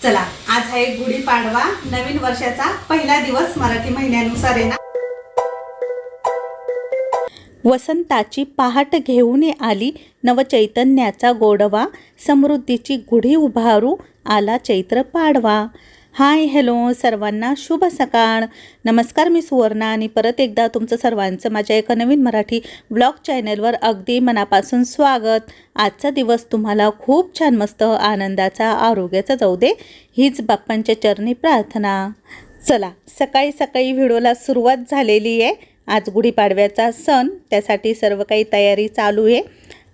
चला, आज आहे गुढीपाडवा, नवीन वर्षाचा पहिला दिवस मराठी महिन्यानुसार आहे ना। वसंताची पहाट घेऊन आली, नवचैतन्याचा गोडवा, समृद्धीची गुढी उभारू आला चैत्र पाडवा। हाय हॅलो सर्वांना, शुभ सकाळ, नमस्कार। मी सुवर्णा आणि परत एकदा तुमचं सर्वांचं माझ्या एका नवीन मराठी व्लॉग चॅनलवर अगदी मनापासून स्वागत। आजचा दिवस तुम्हाला खूप छान मस्त आनंदाचा आरोग्याचा जाऊ दे, हीच बाप्पांच्या चरणी प्रार्थना। चला, सकाळी सकाळी व्हिडिओला सुरुवात झालेली आहे। आज गुढीपाडव्याचा सण, त्यासाठी सर्व काही तयारी चालू आहे।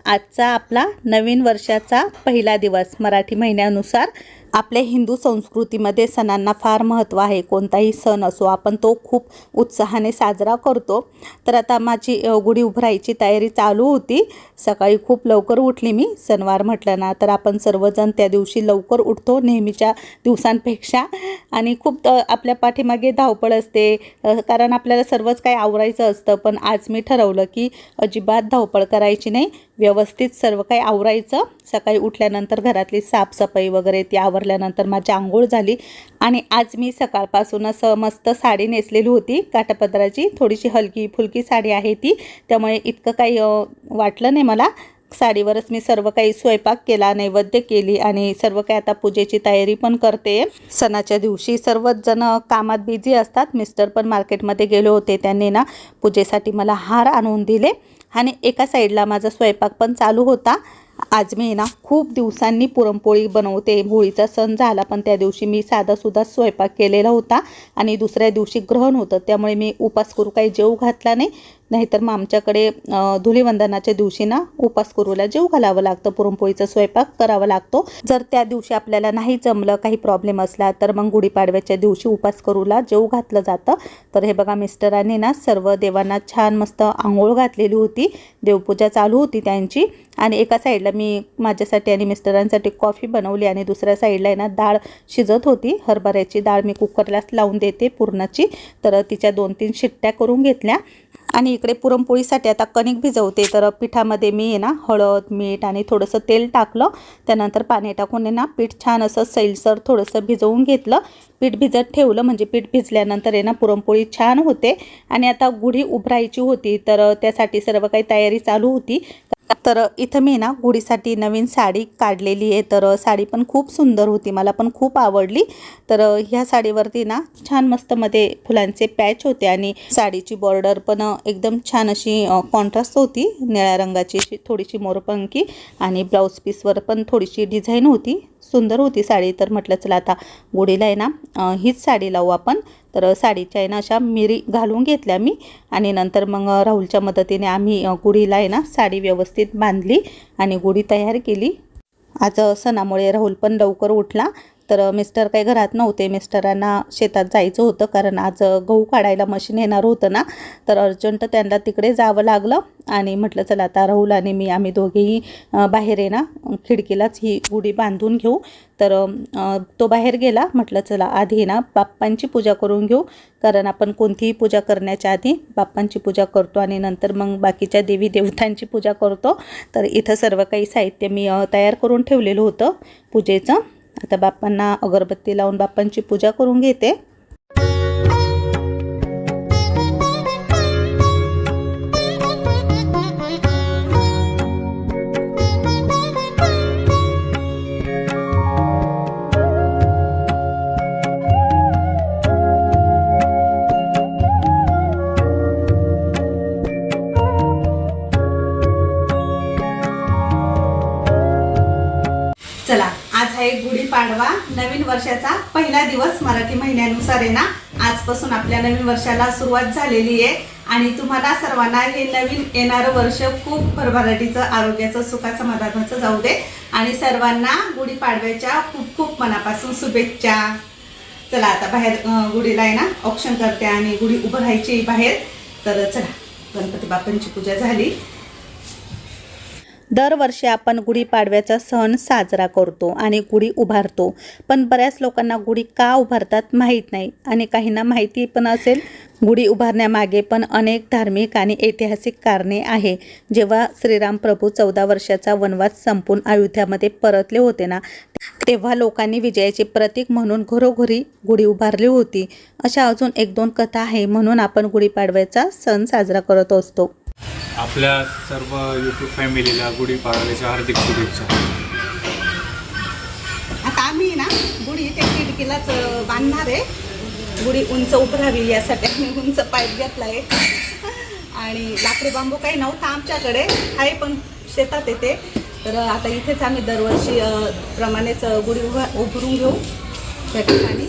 आजचा आपला नवीन वर्षाचा पहिला दिवस मराठी महिन्यानुसार। आपल्या हिंदू संस्कृतीमध्ये सणांना फार महत्त्व आहे। कोणताही सण असो आपण तो खूप उत्साहाने साजरा करतो। तर आता माझी गुढी उभारायची तयारी चालू होती। सकाळी खूप लवकर उठली मी। सणवार म्हटलं ना तर आपण सर्वजण त्या दिवशी लवकर उठतो नेहमीच्या दिवसांपेक्षा, आणि खूप आपल्या पाठीमागे धावपळ असते, कारण आपल्याला सर्वच काही आवरायचं असतं। पण आज मी ठरवलं की अजिबात धावपळ करायची नाही, व्यवस्थित सर्व काही आवरायचं। सकाळी उठल्यानंतर घरातली साफसफाई वगैरे ती आवरल्यानंतर माझी आंघोळ झाली, आणि आज मी सकाळपासूनच मस्त साडी नेसलेली होती, काठापदराची, थोडीशी हलकी फुलकी साडी आहे ती, त्यामुळे इतकं काही वाटलं नाही मला। साडीवरच मी सर्व काही स्वयंपाक केला, नैवेद्य केली, आणि सर्व काही आता पूजेची तयारी पण करते। सणाच्या दिवशी सर्वच जण कामात बिझी असतात। मिस्टर पण मार्केटमध्ये गेले होते, त्यांनी ना पूजेसाठी मला हार आणून दिले, आणि एका साईडला माझा स्वयंपाक पण चालू होता। आज मी ना खूप दिवसांनी पुरणपोळी बनवते। होळीचा सण झाला पण त्या दिवशी मी साधासुद्धा स्वयंपाक केलेला होता, आणि दुसऱ्या दिवशी ग्रहण होतं, त्यामुळे मी उपास करू काही जेवू घातला नाही। नाहीतर मग आमच्याकडे धुलीवंदनाच्या दिवशी ना उपास करूला जेवू घालावं लागतं, पुरणपोळीचा स्वयंपाक करावा लागतो। जर त्या दिवशी आपल्याला नाही जमलं, काही प्रॉब्लेम असला, तर मग गुढीपाडव्याच्या दिवशी उपास करूला जेवू घातलं जातं। तर हे बघा, मिस्टरांनी ना सर्व देवांना छान मस्त आंघोळ घातलेली होती, देवपूजा चालू होती त्यांची, आणि एका साईडला मी माझ्यासाठी आणि मिस्टरांसाठी कॉफी बनवली, आणि दुसऱ्या साईडला आहे ना डाळ शिजत होती, हरभऱ्याची डाळ मी कुकरलाच लावून देते पुरणाची, तर तिच्या 2-3 शिट्ट्या करून घेतल्या। आणि इकडे पुरणपोळीसाठी आता कणिक भिजवते। तर पिठामध्ये मी आहे ना हळद, मीठ आणि थोडंसं तेल टाकलं, त्यानंतर पाणी टाकून आहे ना पीठ छान असं सैलसर थोडंसं भिजवून घेतलं। पीठ भिजत ठेवलं म्हणजे पीठ भिजल्यानंतर आहे ना पुरणपोळी छान होते। आणि आता गुढी उभारायची होती, तर त्यासाठी सर्व काही तयारी चालू होती। तर इथं मी ना गुढीसाठी नवीन साडी काढलेली आहे, तर साडी पण खूप सुंदर होती, मला पण खूप आवडली। तर ह्या साडीवरती ना छान मस्त मध्ये फुलांचे पॅच होते, आणि साडीची बॉर्डर पण एकदम छान अशी कॉन्ट्रास्ट होती, निळ्या रंगाची थोडीशी मोरपंखी, आणि ब्लाऊज पीसवर पण थोडीशी डिझाईन होती, सुंदर होती साडी। तर म्हटलं चला आता गुढीला आहे ना हीच साडी लावू आपण। तर साडीच्या आहे ना अशा मिरी घालून घेतल्या मी, आणि नंतर मग राहुलच्या मदतीने आम्ही गुढीला आहे ना साडी व्यवस्थित बांधली आणि गुढी तयार केली। आज सणामुळे राहुल पण लवकर उठला, तर मिस्टर काही घरात नव्हते, मिस्टरांना शेतात जायचं होतं, कारण आज गहू काढायला मशीन येणार होतं ना, तर अर्जंट त्यांना तिकडे जावं लागलं। आणि म्हटलं चला आता राहुल आणि मी आम्ही दोघेही बाहेर आहे ना खिडकीलाच ही गुढी बांधून घेऊ। तर तो बाहेर गेला, म्हटलं चला आधी ना बाप्पांची पूजा करून घेऊ, कारण आपण कोणतीही पूजा करण्याच्या आधी बाप्पांची पूजा करतो, आणि नंतर मग बाकीच्या देवी देवतांची पूजा करतो। तर इथं सर्व काही साहित्य मी तयार करून ठेवलेलं होतं पूजेचं। आता बाप्पांना अगरबत्ती लावून बाप्पांची पूजा करून घेते। चला, आज आहे गुढीपाडवा, नवीन वर्षाचा पहिला दिवस मराठी महिन्यानुसार आहे ना। आजपासून आपल्या नवीन वर्षाला सुरुवात झालेली आहे, आणि तुम्हाला सर्वांना हे नवीन येणारं वर्ष खूप भरभराटीचं, आरोग्याचं, सुखाचं, समाधानाचं जाऊ दे, आणि सर्वांना गुढीपाडव्याच्या खूप खूप मनापासून शुभेच्छा। चला आता बाहेर गुढीला आहे ना ऑप्शन करते, आणि गुढी उभारायची बाहेर। तर चला, गणपती बाप्पांची पूजा झाली। दरवर्षी आपण गुढीपाडव्याचा सण साजरा करतो आणि गुढी उभारतो, पण बऱ्याच लोकांना गुढी का उभारतात माहीत नाही, आणि काहींना माहिती पण असेल। गुढी उभारण्यामागे पण अनेक धार्मिक आणि ऐतिहासिक कारणे आहे। जेव्हा श्रीराम प्रभू 14 वर्षाचा वनवास संपून अयोध्यामध्ये परतले होते ना, तेव्हा लोकांनी विजयाचे प्रतीक म्हणून घरोघरी गुढी उभारली होती. अशा अजून 1-2 कथा आहे, म्हणून आपण गुढीपाडव्याचा सण साजरा करत असतो. आपल्या सर्व यूट्यूब फॅमिलीला गुढीपाडव्याच्या हार्दिक शुभेच्छा. आता आम्ही ना गुढी त्या खिडकीलाच बांधणार आहे. गुढी उंच उभारावी यासाठी आम्ही उंच पाईप घेतला आहे. आणि लाकडी बांबू काही नव्हता आमच्याकडे, आहे पण शेतात येते. तर आता इथेच आम्ही दरवर्षी प्रमाणेच गुढी उभारून घेऊ त्या ठिकाणी.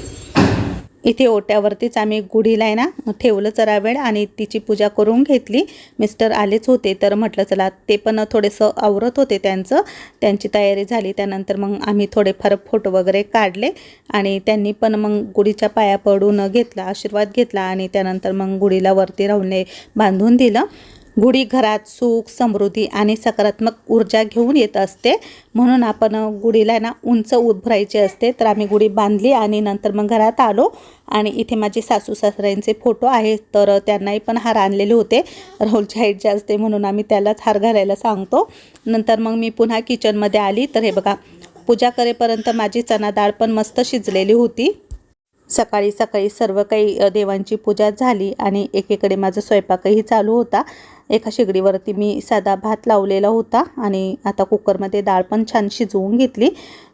इथे ओट्यावरतीच आम्ही गुढीला आहे ना ठेवलं जरा वेळ आणि तिची पूजा करून घेतली. मिस्टर आलेच होते तर म्हटलं चला ते पण थोडेसं आवरत होते, त्यांची तयारी झाली. त्यानंतर मग आम्ही थोडेफार फोटो वगैरे काढले आणि त्यांनी पण मग गुढीच्या पाया पडून घेतला, आशीर्वाद घेतला आणि त्यानंतर मग गुढीला वरती राहून बांधून दिलं. गुढी घरात सुख, समृद्धी आणि सकारात्मक ऊर्जा घेऊन येत असते, म्हणून आपण गुढीला ना उंच उभारायची असते. तर आम्ही गुढी बांधली आणि नंतर मग घरात आलो. आणि इथे माझे सासू सासऱ्यांचे फोटो आहेत, तर त्यांनाही पण हार आणलेले होते. राहुलची हाईट जास्त आहे म्हणून आम्ही त्यालाच हार घालायला सांगतो. नंतर मग मी पुन्हा किचनमध्ये आली. तर हे बघा, पूजा करेपर्यंत माझी चणा डाळ पण मस्त शिजलेली होती. सकाळी सकाळी सर्व काही देवांची पूजा झाली आणि एकीकडे माझा स्वयंपाकही चालू होता. एका शेगडीवरती मी साधा भात लावलेला होता आणि आता कुकरमध्ये डाळ पण छान शिजवून घेतली.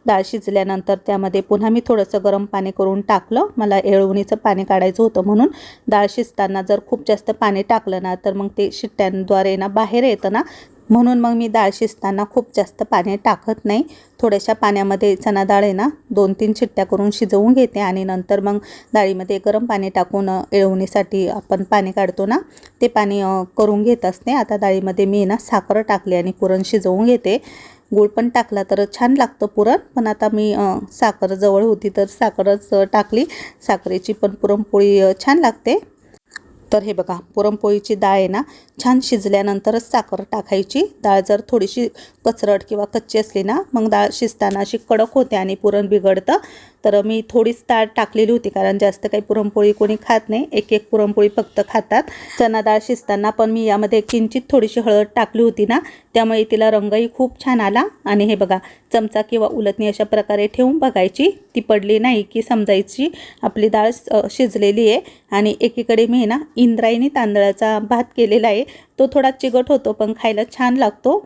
डाळ शिजल्यानंतर त्यामध्ये पुन्हा मी थोडंसं गरम पाणी करून टाकलं. मला येळवणीचं पाणी काढायचं होतं, म्हणून डाळ शिजताना जर खूप जास्त पाणी टाकलं ना तर मग ते शिट्ट्यांद्वारे ना बाहेर येतं ना, म्हणून मग मी डाळ शिजताना खूप जास्त पाणी टाकत नाही. थोड्याशा पाण्यामध्ये चणा डाळ आहे ना 2-3 शिट्ट्या करून शिजवून घेते आणि नंतर मग डाळीमध्ये गरम पाणी टाकून येळवणीसाठी आपण पाणी काढतो ना ते पाणी करून घेत असते. आता डाळीमध्ये मी ना साखर टाकली आणि पुरण शिजवून घेते. गूळ पण टाकला तर छान लागतं पुरण, पण आता मी साखर जवळ होती तर साखरच टाकली. साखरेची पण पुरणपोळी छान लागते. तर हे बघा, पुरणपोळीची डाळ आहे ना छान शिजल्यानंतरच साखर टाकायची. डाळ जर थोडीशी कचरट किंवा कच्ची असली ना मग डाळ शिजताना अशी कडक होते आणि पुरण बिघडतं. तर मी थोडीच डाळ टाकलेली होती, कारण जास्त काही पुरणपोळी कोणी खात नाही, एक पुरणपोळी फक्त खातात. चणा डाळ शिजताना पण मी यामध्ये किंचित थोडीशी हळद टाकली होती ना, त्यामुळे तिला रंगही खूप छान आला. आणि हे बघा, चमचा किंवा उलटणी अशा प्रकारे ठेवून बघायची, ती पडली नाही की समजायची आपली डाळ शिजलेली आहे. आणि एकीकडे मी ना इंद्रायणी तांदळाचा भात केलेला आहे. तो थोडा चिकट होतो पण खायला छान लागतो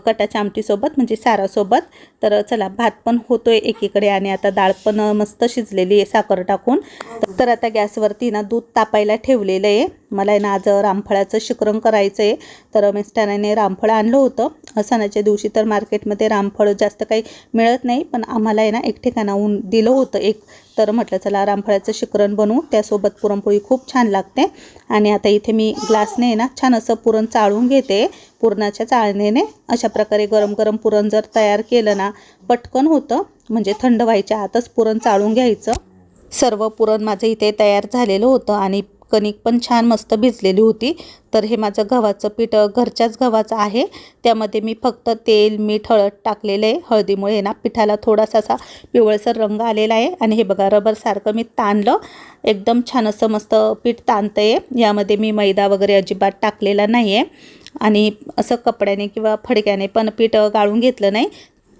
कटाच्या आमटीसोबत, म्हणजे सारासोबत. तर चला, भात पण होतोय एकीकडे आणि आता डाळ पण मस्त शिजलेली आहे साखर टाकून. तर आता गॅसवरती ना दूध तापायला ठेवलेलं आहे. मला ना आज रामफळाचं शिकरण करायचं आहे. तर मिस्टरांनी रामफळ आणलं होतं सणाच्या दिवशी. तर मार्केटमध्ये रामफळ जास्त काही मिळत नाही, पण आम्हाला आहे ना एक ठिकाणाहून दिलं होतं एक. तर म्हटलं चला रामफळाचं शिकरण बनवू, त्यासोबत पुरणपोळी खूप छान लागते. आणि आता इथे मी ग्लासने ना छान असं पुरण चाळून घेते, पुरणाच्या चाळणीने. अशा प्रकारे गरम गरम पुरण जर तयार केलं ना पटकन होतं, म्हणजे थंड व्हायच्या आतच पुरण चाळून घ्यायचं. सर्व पुरण माझं इथे तयार झालेलं होतं आणि कणिक पण छान मस्त भिजलेली होती. तर हे माझं गव्हाचं पीठ घरच्याच गव्हाचं आहे. त्यामध्ये मी फक्त तेल, मीठ, हळद टाकलेलं आहे. हळदीमुळे ना पिठाला थोडासा असा पिवळसर रंग आलेला आहे. आणि हे बघा, रबरसारखं मी ताणलं, एकदम छान असं मस्त पीठ ताणतं आहे. यामध्ये मी मैदा वगैरे अजिबात टाकलेला नाही आहे आणि असं कपड्याने किंवा फडक्याने पण पीठ गाळून घेतलं नाही.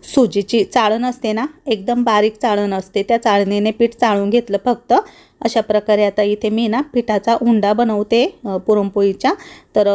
सुजीची चाळण असते ना, एकदम बारीक चाळण असते, त्या चाळणीने पीठ चाळून घेतलं फक्त. अशा प्रकारे आता इथे मी ना पिठाचा उंडा बनवते पुरणपोळीच्या. तर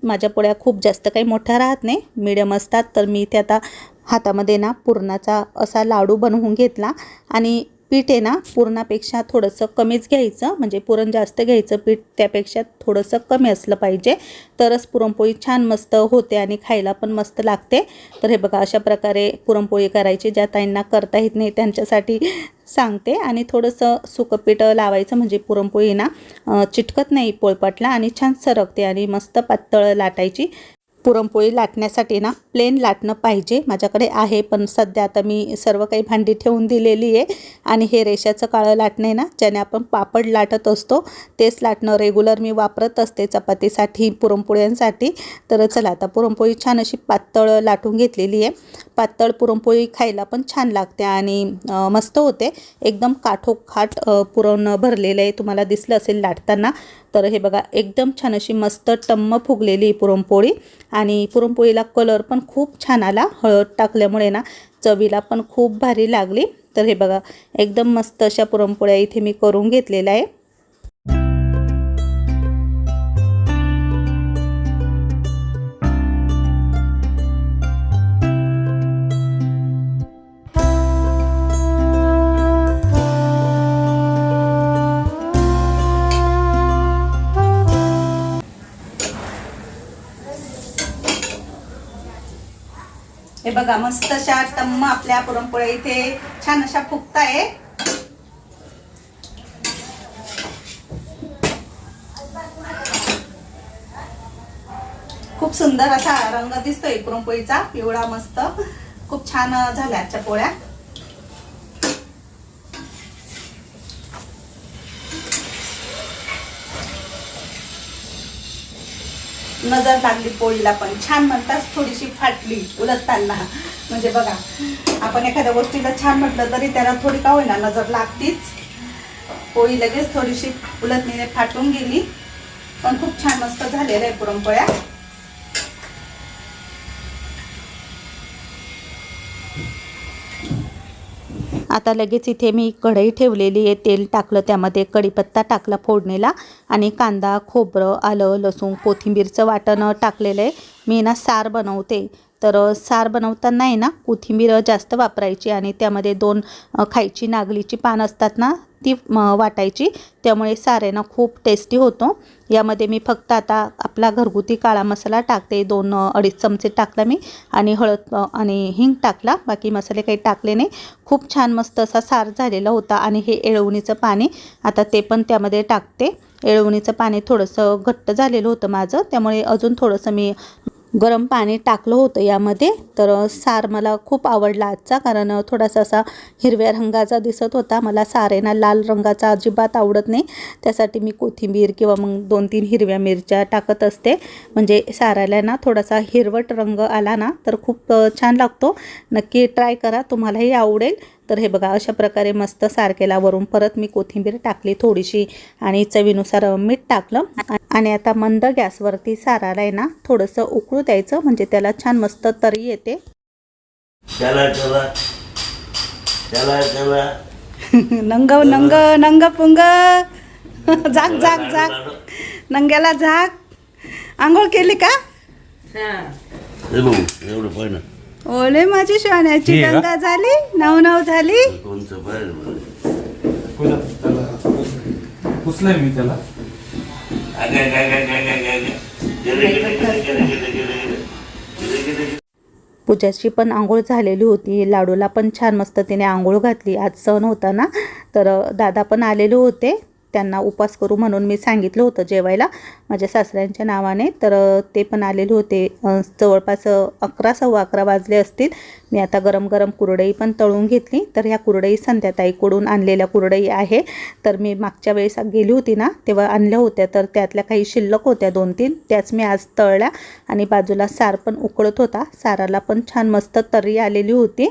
माझ्या पोळ्या खूप जास्त काही मोठ्या राहत नाही, मीडियम असतात. तर मी इथे आता हातामध्ये ना पुरणाचा असा लाडू बनवून घेतला. आणि पीठ आहे ना पुरणापेक्षा थोडंसं कमीच घ्यायचं, म्हणजे पुरण जास्त घ्यायचं, पीठ त्यापेक्षा थोडंसं कमी असलं पाहिजे, तरच पुरणपोळी छान मस्त होते आणि खायला पण मस्त लागते. तर हे बघा, अशा प्रकारे पुरणपोळी करायची. ज्या ताईंना करता येत नाही त्यांच्यासाठी सांगते. आणि थोडंसं सुकं पीठ लावायचं, म्हणजे पुरणपोळी ना चिटकत नाही पोळपाटला आणि छान सरकते. आणि मस्त पातळ लाटायची. पुरणपोळी लाटण्यासाठी ना प्लेन लाटणं पाहिजे. माझ्याकडे आहे, पण सध्या आता मी सर्व काही भांडी ठेवून दिलेली आहे. आणि हे रेषाचं काळं लाटणं आहे ना, ज्याने आपण पापड लाटत असतो, तेच लाटणं रेग्युलर मी वापरत असते चपातीसाठी, पुरणपोळ्यांसाठी. तर चला, आता पुरणपोळी छान अशी पातळ लाटून घेतलेली आहे. पातळ पुरणपोळी खायला पण छान लागते आणि मस्त होते. एकदम काठोखाट पुरण भरलेलं आहे, तुम्हाला दिसलं असेल लाटताना. तर हे बघा, एकदम छान अशी मस्त टम्म फुगलेली पुरणपोळी. आणि पुरणपोळीला कलर पण खूप छान आला, हळद टाकल्यामुळे ना चवीला पण खूप भारी लागली. तर हे बघा एकदम मस्त अशा पुरणपोळ्या इथे मी करून घेतलेल्या आहे. हे बघा मस्त अशा टम्म आपल्या पुरणपोळ्या इथे छान अशा फुगताय. खूप सुंदर असा रंग दिसतोय पुरणपोळीचा, पिवळा मस्त. खूप छान झाल्या आजच्या पोळ्या. नजर लागली पोळीला पण छान म्हणतात, थोडीशी फाटली उलटताना. म्हणजे बघा आपण एखाद्या गोष्टीला छान म्हटलं तरी त्याला थोडी का होईना नजर लागतीच. पोळी लगेच थोडीशी उलटणीने फाटून गेली, पण खूप छान मस्त झालेल्या आहे पुरणपोळ्या. आता लगेच इथे मी कढई ठेवलेली आहे. तेल टाकलं, त्यामध्ये कढीपत्ता टाकला फोडणीला आणि कांदा, खोबरं, आलं, लसूण, कोथिंबीरचं वाटण टाकलेलं आहे. मी ना सार बनवते, तर सार बनवताना आहे ना कोथिंबीर जास्त वापरायची आणि त्यामध्ये 2 खायची नागलीची पान असतात ना ती वाटायची. त्यामुळे सार आहे ना खूप टेस्टी होतो. यामध्ये मी फक्त आता आपला घरगुती काळा मसाला टाकते. 2-2.5 चमचे टाकला मी आणि हळद आणि हिंग टाकला. बाकी मसाले काही टाकले नाही. खूप छान मस्त असा सार झालेला होता. आणि हे येळवणीचं पाणी आता ते पण त्यामध्ये टाकते. येळवणीचं पाणी थोडंसं घट्ट झालेलं होतं माझं, त्यामुळे अजून थोडंसं मी गरम पाणी टाकलं होतं यामध्ये. तर सार मला खूप आवडला आजचा, कारण थोडासा असा हिरव्या रंगाचा दिसत होता. मला सार आहे ना लाल रंगाचा अजिबात आवडत नाही, त्यासाठी मी कोथिंबीर किंवा मग 2-3 हिरव्या मिरच्या टाकत असते. म्हणजे साराला ना थोडासा हिरवट रंग आला ना तर खूप छान लागतो. नक्की ट्राय करा, तुम्हालाही आवडेल. तर हे बघा अशा प्रकारे मस्त सार केला. वरून परत मी कोथिंबीर टाकली थोडीशी आणि चवीनुसार मीठ टाकलं. आणि आता मंद गॅसवरती साराला आहे ना थोडंसं उकळू द्यायचं, म्हणजे त्याला छान मस्त तरी येते. चला चला चला चला नंग नंग नंग पुंग झाक झाक झाक नंग्याला झाक. आंघोळ केली का? हे बघू एवढं पाहिजे. ओले माझी सोन्याची हे का? गंगा झाली, नव झाली. कोणचं पाहिजे पुसलंय मी त्याला. पूजाची पण आंघोळ झालेली होती. लाडूला पण छान मस्त तिने आंघोळ घातली. आज सण होता ना, तर दादा पण आलेले होते. त्यांना उपास करू म्हणून मी सांगितलं होतं जेवायला माझ्या सासऱ्यांच्या नावाने. तर ते पण आलेले होते. जवळपास 11-11:15 वाजले असतील. मी आता गरम गरम कुरडई पण तळून घेतली. तर ह्या कुरडई संध्याताईकडून आणलेल्या कुरडई आहे. तर मी मागच्या वेळेस गेली होती ना तेव्हा आणल्या होत्या, तर त्यातल्या काही शिल्लक होत्या 2-3, त्याच मी आज तळल्या. आणि बाजूला सार पण उकळत होता. साराला पण छान मस्त तर्री आलेली होती.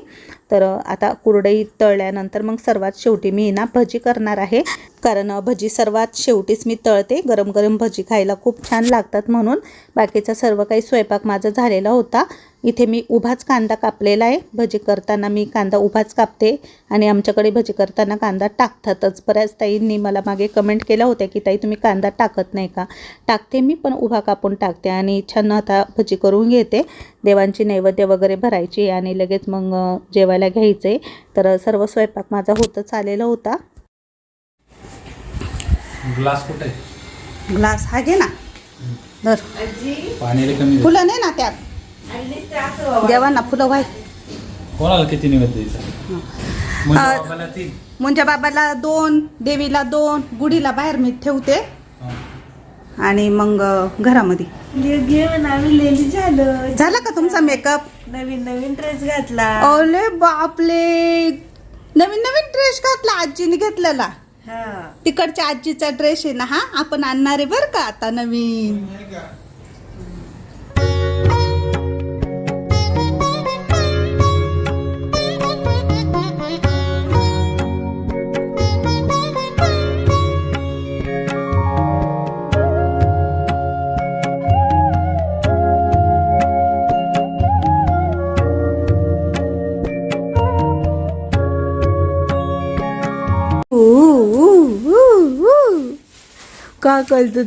तर आता कुरडई तळल्यानंतर मग सर्वात शेवटी मी ना भजी करणार आहे, कारण भजी सर्वात शेवटीच मी तळते. गरम गरम भजी खायला खूप छान लागतात म्हणून. बाकीचा सर्व काही स्वयंपाक माझा झालेला होता. इथे मी उभाच कांदा कापलेला आहे. भजी करताना मी कांदा उभाच कापते आणि आमच्याकडे भजी करताना कांदा टाकतातच. बऱ्याच ताईंनी मला मागे कमेंट केल्या होत्या की ताई तुम्ही कांदा टाकत नाही का? टाकते मी, पण उभा कापून टाकते. आणि छान आता भजी करून घेते. देवांची नैवेद्य वगैरे भरायची आणि लगेच मग जेवायला घ्यायचे. तर सर्व स्वयंपाक माझा होतच आलेला होता. ग्लास कुठे आहे? ग्लास हा घे ना, धर. पाणी कमी. फुलं नाही ना त्यात, देवांना फुलं व्हाय. कोणाला किती नैवेद्य द्यायचा? म्हणजे बाबाला 3. मुंजा बाबाला 2, देवीला 2, गुढीला बाहेर मी ठेवते आणि मग घरामध्ये घेऊन आम्ही लेली झालं. झाला का तुमचा मेकअप? नवीन ड्रेस घातला. ओले बापले, नवीन ड्रेस घातला आजीने घेतलेला. हा तिकडच्या आजीचा ड्रेस आहे ना हा, आपण आणणार आहे बरं का आता नवीन. का करतो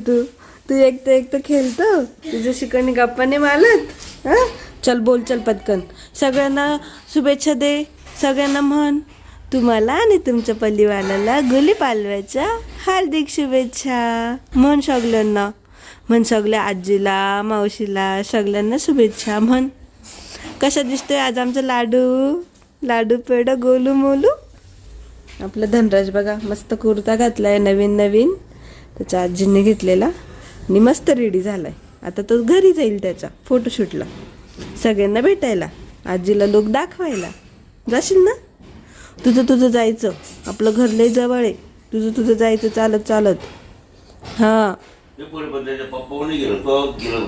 तू एकटं खेळतो तुझ्या शिकवणी गप्पा नाही मारत हा? चल बोल, चल पटकन. सगळ्यांना शुभेच्छा दे. सगळ्यांना म्हण तुम्हाला आणि तुमच्या परिवाराला गुढीपाडव्याच्या हार्दिक शुभेच्छा. म्हण सगळ्यांना, म्हण सगळ्या आजीला मावशीला सगळ्यांना शुभेच्छा म्हण. कसा दिसतोय आज आमचा लाडू पेड गोलू मोलू. आपला धनराज बघा मस्त कुर्ता घातलाय नवीन त्याच्या आजीने घेतलेला आणि मस्त रेडी झालाय. आता तो घरी जाईल त्याच्या फोटोशूटला, सगळ्यांना भेटायला, आजीला लोक दाखवायला. जाशील ना? तुझं जायचं, आपलं घर लय जवळ आहे. तुझं जायचं चालत. हां ते पुढे पण त्याच्या पप्पा गेलो तो गेलो.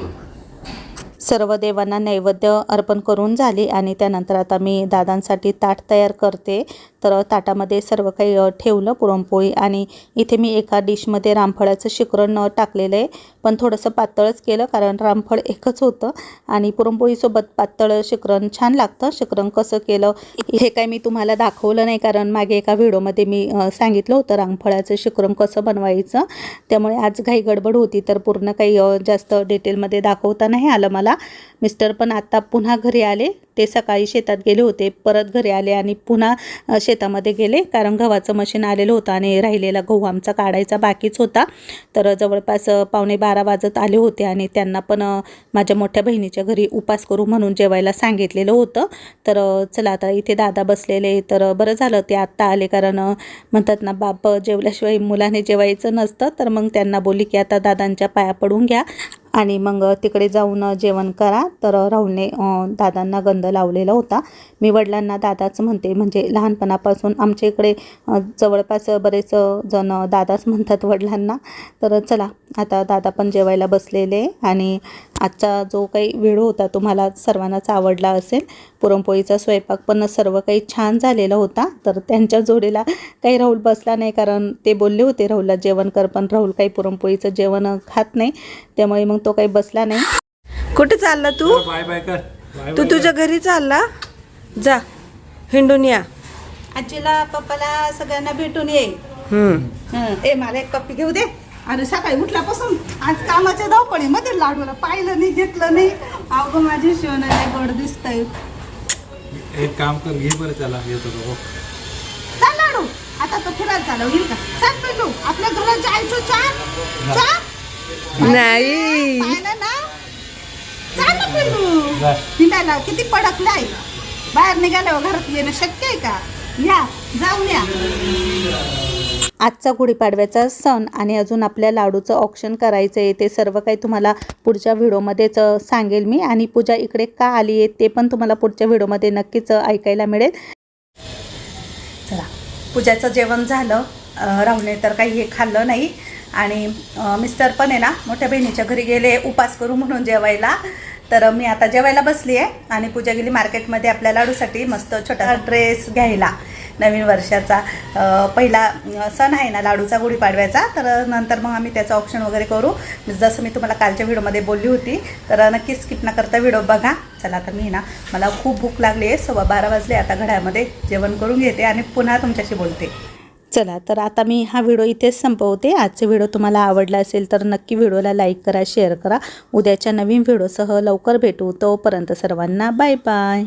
सर्व देवांना नैवेद्य अर्पण करून झाली आणि त्यानंतर आता मी दादांसाठी ताट तयार करते. तर ताटामध्ये सर्व काही ठेवलं, पुरणपोळी, आणि इथे मी एका डिशमध्ये रामफळाचं शिकरण टाकलेलं आहे, पण थोडंसं पातळच केलं कारण रामफळ एकच होतं आणि पुरणपोळीसोबत पातळ शिकरण छान लागतं. शिकरण कसं केलं हे काय मी तुम्हाला दाखवलं नाही कारण मागे एका व्हिडिओमध्ये मी सांगितलं होतं रामफळाचं शिकरण कसं बनवायचं, त्यामुळे आज घाई गडबड होती तर पूर्ण काही जास्त डिटेलमध्ये दाखवता नाही आलं मला. मिस्टर पण आता पुन्हा घरी आले. ते सकाळी शेतात गेले होते, परत घरी आले आणि पुन्हा शेतामध्ये गेले कारण गव्हाचं मशीन आलेलं होतं आणि राहिलेला गहू आमचा काढायचा बाकीच होता. तर जवळपास 11:15 वाजत आले होते आणि त्यांना पण माझ्या मोठ्या बहिणीच्या घरी उपास करू म्हणून जेवायला सांगितलेलं होतं. तर चला आता इथे दादा बसलेले, तर बरं झालं ते आत्ता आले कारण म्हणतात ना बाप जेवल्याशिवाय मुलाने जेवायचं नसतं. तर मग त्यांना बोलली की आता दादांच्या पाया पडून घ्या आणि मग तिकडे जाऊन जेवण करा. तर राहुलने दादांना गंध लावलेला होता. मी वडिलांना दादाच म्हणते, म्हणजे लहानपणापासून आमच्या इकडे जवळपास बरेच जण दादाच म्हणतात वडिलांना. तर चला आता दादा पण जेवायला बसलेले आणि आजचा जो काही व्हिडिओ होता तुम्हाला सर्वांनाच आवडला असेल. पुरणपोळीचा स्वयंपाक पण सर्व काही छान झालेला होता. तर त्यांच्या जोडीला काही राहुल बसला नाही कारण ते बोलले होते राहुलला जेवण कर, पण राहुल काही पुरणपोळीचं जेवण खात नाही, त्यामुळे मग तो काही बसला नाही. कुठे चालला तू? बाय बाय कर. तू तुझ्या घरी चालला? जा हिंडून या. आजीला पप्पाला सगळ्यांना भेटून ये. ए मला एक कप्पी घेऊ दे. आणि सकाळी उठल्यापासून आज कामाच्या धावपळीमध्ये लाडूला पाहिलं नाही, घेतलं नाही. अगं माझी शिवणाला गोड दिसतंय. एक काम कर, घे बरं त्याला येतो तो. चाल लाडू, आता तो फिरायला चालव येईल का? चाल पिल्लू, आपल्या घरात जायचं. नाही पाहिलं ना? चाल ना पिल्लू. जा. हिंडायला किती पडकलाय. बाहेर निघाल्यावर घरात येणं शक्य आहे का? या जाऊन या. आजचा गुढीपाडव्याचा सण आणि अजून आपल्या लाडूचं ऑप्शन करायचं आहे ते सर्व काही तुम्हाला पुढच्या व्हिडिओमध्येच सांगेल मी. आणि पूजा इकडे का आली आहे ते पण तुम्हाला पुढच्या व्हिडिओमध्ये नक्कीच ऐकायला मिळेल. चला पूजाचं जेवण झालं. राहुलने तर काही हे खाल्लं नाही आणि मिस्टर पण आहे ना मोठ्या बहिणीच्या घरी गेले उपास करू म्हणून जेवायला. तर मी आता जेवायला बसली आहे आणि पूजा गेली मार्केटमध्ये आपल्या लाडूसाठी मस्त छोटा ड्रेस घ्यायला. नवीन वर्षाचा पहिला सण आहे ना लाडूचा गुढीपाडव्याचा, तर नंतर मग आम्ही त्याचं ऑप्शन वगैरे करू जसं मी तुम्हाला कालच्या व्हिडिओमध्ये बोलली होती. तर नक्कीच स्किप न करता व्हिडिओ बघा. चला आता मी ना मला खूप भूक लागली आहे, 12:15 वाजले. आता घड्यामध्ये जेवण करून घेते आणि पुन्हा तुमच्याशी बोलते. चला तर आता मी हा व्हिडिओ इथेच संपवते. आजचा व्हिडिओ तुम्हाला आवडला असेल तर नक्की व्हिडिओला लाईक करा, शेअर करा. उद्याच्या नवीन व्हिडिओसह लवकर भेटू. तोपर्यंत सर्वांना बाय बाय.